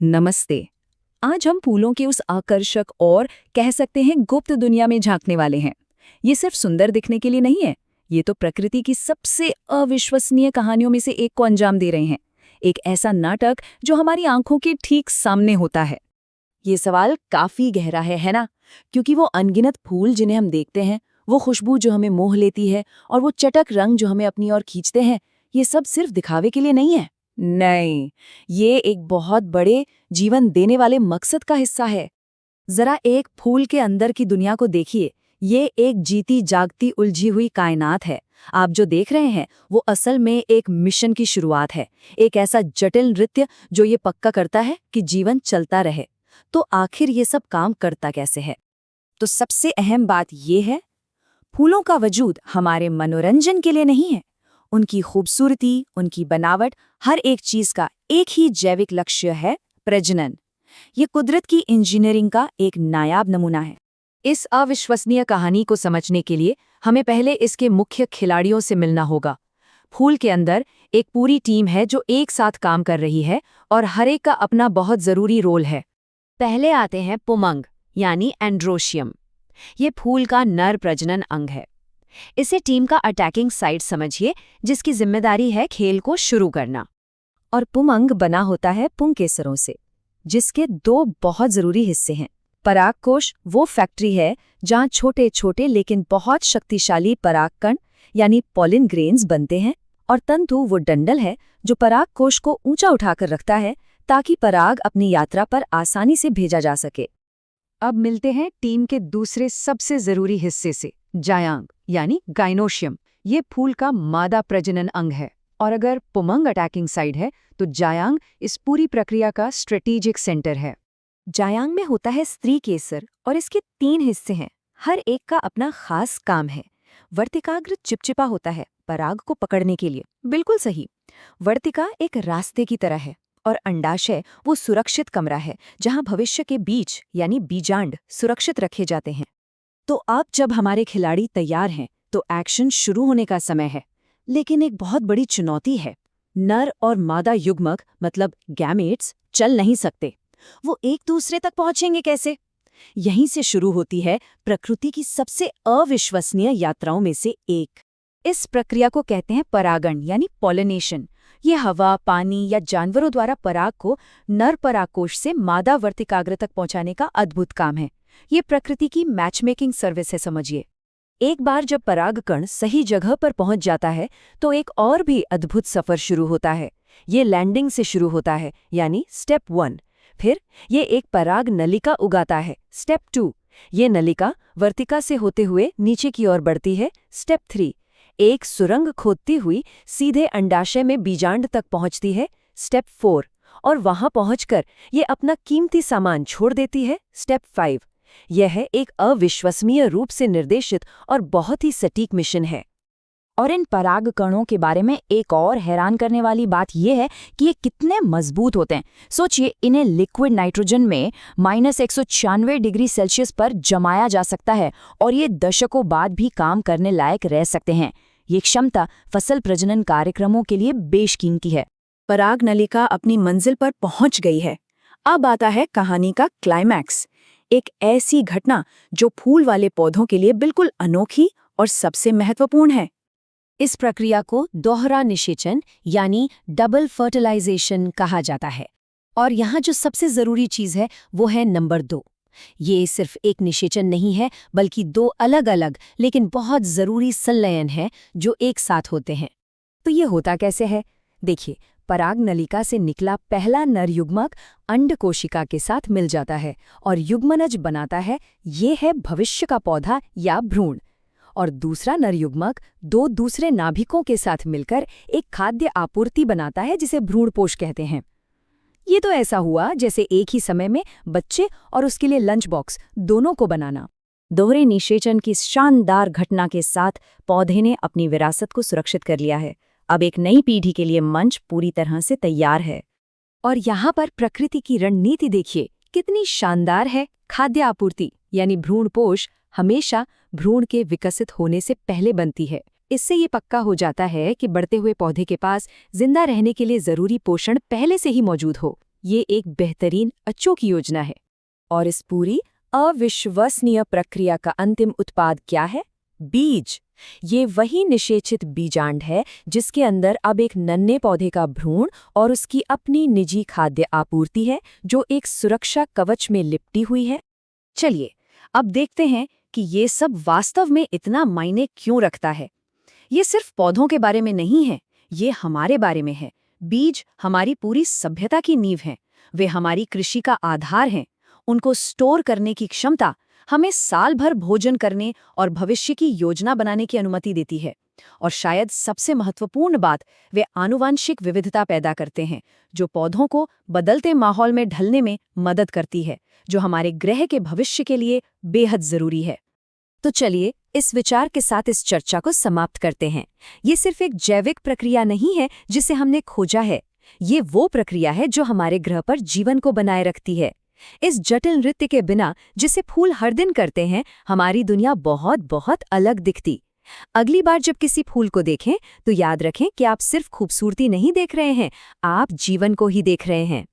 नमस्ते। आज हम फूलों के उस आकर्षक और कह सकते हैं गुप्त दुनिया में झांकने वाले हैं। ये सिर्फ सुंदर दिखने के लिए नहीं है, ये तो प्रकृति की सबसे अविश्वसनीय कहानियों में से एक को अंजाम दे रहे हैं। एक ऐसा नाटक जो हमारी आंखों के ठीक सामने होता है। ये सवाल काफी गहरा है ना? क्योंकि वो अनगिनत फूल जिन्हें हम देखते हैं, वो खुशबू जो हमें मोह लेती है और वो चटक रंग जो हमें अपनी ओर खींचते हैं, ये सब सिर्फ दिखावे के लिए नहीं है। नहीं, ये एक बहुत बड़े जीवन देने वाले मकसद का हिस्सा है। जरा एक फूल के अंदर की दुनिया को देखिए। ये एक जीती जागती उलझी हुई कायनात है। आप जो देख रहे हैं वो असल में एक मिशन की शुरुआत है, एक ऐसा जटिल नृत्य जो ये पक्का करता है कि जीवन चलता रहे। तो आखिर ये सब काम करता कैसे है? तो सबसे अहम बात ये है, फूलों का वजूद हमारे मनोरंजन के लिए नहीं है। उनकी खूबसूरती, उनकी बनावट, हर एक चीज का एक ही जैविक लक्ष्य है, प्रजनन। ये कुदरत की इंजीनियरिंग का एक नायाब नमूना है। इस अविश्वसनीय कहानी को समझने के लिए हमें पहले इसके मुख्य खिलाड़ियों से मिलना होगा। फूल के अंदर एक पूरी टीम है जो एक साथ काम कर रही है और हर एक का अपना बहुत जरूरी रोल है। पहले आते हैं पुमंग यानी एंड्रोशियम। ये फूल का नर प्रजनन अंग है। इसे टीम का अटैकिंग साइड समझिए, जिसकी जिम्मेदारी है खेल को शुरू करना। और पुमंग बना होता है पुंकेसरों से, जिसके दो बहुत जरूरी हिस्से हैं। परागकोश वो फैक्ट्री है जहां छोटे छोटे लेकिन बहुत शक्तिशाली परागकण यानी पॉलिन ग्रेन्स बनते हैं, और तंतु वो डंडल है जो परागकोश को ऊंचा उठाकर रखता है ताकि पराग अपनी यात्रा पर आसानी से भेजा जा सके। अब मिलते हैं टीम के दूसरे सबसे जरूरी हिस्से से, जायांग यानी गाइनोशियम। ये फूल का मादा प्रजनन अंग है, और अगर पुमंग अटैकिंग साइड है तो जायांग इस पूरी प्रक्रिया का स्ट्रेटेजिक सेंटर है। जायांग में होता है स्त्री केसर और इसके 3 हिस्से हैं। हर एक का अपना खास काम है। वर्तिकाग्र चिपचिपा होता है पराग को पकड़ने के लिए, बिल्कुल सही। वर्तिका एक रास्ते की तरह है और अंडाशय वो सुरक्षित कमरा है जहां भविष्य के बीज यानी बीजांड सुरक्षित रखे जाते हैं। तो अब जब हमारे खिलाड़ी तैयार हैं तो एक्शन शुरू होने का समय है। लेकिन एक बहुत बड़ी चुनौती है। नर और मादा युग्मक मतलब गैमेट्स चल नहीं सकते। वो एक दूसरे तक पहुंचेंगे कैसे? यहीं से शुरू होती है प्रकृति की सबसे अविश्वसनीय यात्राओं में से एक। इस प्रक्रिया को कहते हैं परागण यानी पॉलिनेशन। ये हवा, पानी या जानवरों द्वारा पराग को नर परागकोश से मादा वर्तिकाग्र तक पहुंचाने का अद्भुत काम है। ये प्रकृति की मैचमेकिंग सर्विस है, समझिए। एक बार जब परागकण सही जगह पर पहुंच जाता है तो एक और भी अद्भुत सफर शुरू होता है। ये लैंडिंग से शुरू होता है यानी स्टेप 1। फिर ये एक पराग नलिका उगाता है, स्टेप 2। ये नलिका वर्तिका से होते हुए नीचे की ओर बढ़ती है, स्टेप 3। एक सुरंग खोदती हुई सीधे अंडाशय में बीजांड तक पहुंचती है, स्टेप 4। और वहां पहुंचकर ये अपना कीमती सामान छोड़ देती है, स्टेप 5। यह है एक अविश्वसनीय रूप से निर्देशित और बहुत ही सटीक मिशन है। और इन परागकणों के बारे में एक और हैरान करने वाली बात यह है कि ये कितने मजबूत होते हैं। सोचिए, इन्हें लिक्विड नाइट्रोजन में -196 डिग्री सेल्सियस पर जमाया जा सकता है और ये दशकों बाद भी काम करने लायक रह सकते हैं। ये क्षमता फसल प्रजनन कार्यक्रमों के लिए बेशकीमती है। पराग नलिका अपनी मंजिल पर पहुंच गई है। अब आता है कहानी का क्लाइमैक्स, एक ऐसी घटना जो फूल वाले पौधों के लिए बिल्कुल अनोखी और सबसे महत्वपूर्ण है। इस प्रक्रिया को दोहरा निषेचन यानी डबल फर्टिलाइजेशन कहा जाता है। और यहाँ जो सबसे जरूरी चीज है वो है नंबर 2। ये सिर्फ एक निषेचन नहीं है, बल्कि 2 अलग अलग लेकिन बहुत जरूरी संलयन हैं जो एक साथ होते हैं। तो ये होता कैसे है? देखिए, पराग नलिका से निकला पहला नर युग्मक अंड कोशिका के साथ मिल जाता है और युग्मनज बनाता है। ये है भविष्य का पौधा या भ्रूण। और दूसरा नर युग्मक 2 दूसरे नाभिकों के साथ मिलकर एक खाद्य आपूर्ति बनाता है जिसे भ्रूणपोष कहते हैं। ये तो ऐसा हुआ जैसे एक ही समय में बच्चे और उसके लिए लंच बॉक्स दोनों को बनाना। दोहरे निषेचन की शानदार घटना के साथ पौधे ने अपनी विरासत को सुरक्षित कर लिया है। अब एक नई पीढ़ी के लिए मंच पूरी तरह से तैयार है। और यहाँ पर प्रकृति की रणनीति देखिए, कितनी शानदार है। खाद्य आपूर्ति यानी भ्रूणपोष हमेशा भ्रूण के विकसित होने से पहले बनती है। इससे ये पक्का हो जाता है कि बढ़ते हुए पौधे के पास जिंदा रहने के लिए जरूरी पोषण पहले से ही मौजूद हो। ये एक बेहतरीन अचूक योजना है। और इस पूरी अविश्वसनीय प्रक्रिया का अंतिम उत्पाद क्या है? बीज। ये वही निषेचित बीजांड है जिसके अंदर अब एक नन्हे पौधे का भ्रूण और उसकी अपनी निजी खाद्य आपूर्ति है, जो एक सुरक्षा कवच में लिपटी हुई है। चलिए अब देखते हैं कि ये सब वास्तव में इतना मायने क्यों रखता है। ये सिर्फ पौधों के बारे में नहीं है, ये हमारे बारे में है। बीज हमारी पूरी सभ्यता की नींव हैं। वे हमारी कृषि का आधार हैं। उनको स्टोर करने की क्षमता हमें साल भर भोजन करने और भविष्य की योजना बनाने की अनुमति देती है। और शायद सबसे महत्वपूर्ण बात, वे आनुवांशिक विविधता पैदा करते हैं, जो पौधों को बदलते माहौल में ढलने में मदद करती है, जो हमारे ग्रह के भविष्य के लिए बेहद जरूरी है। तो चलिए इस विचार के साथ इस चर्चा को समाप्त करते हैं। ये सिर्फ एक जैविक प्रक्रिया नहीं है जिसे हमने खोजा है। ये वो प्रक्रिया है जो हमारे ग्रह पर जीवन को बनाए रखती है। इस जटिल नृत्य के बिना, जिसे फूल हर दिन करते हैं, हमारी दुनिया बहुत बहुत अलग दिखती। अगली बार जब किसी फूल को देखें तो याद रखें कि आप सिर्फ खूबसूरती नहीं देख रहे हैं, आप जीवन को ही देख रहे हैं।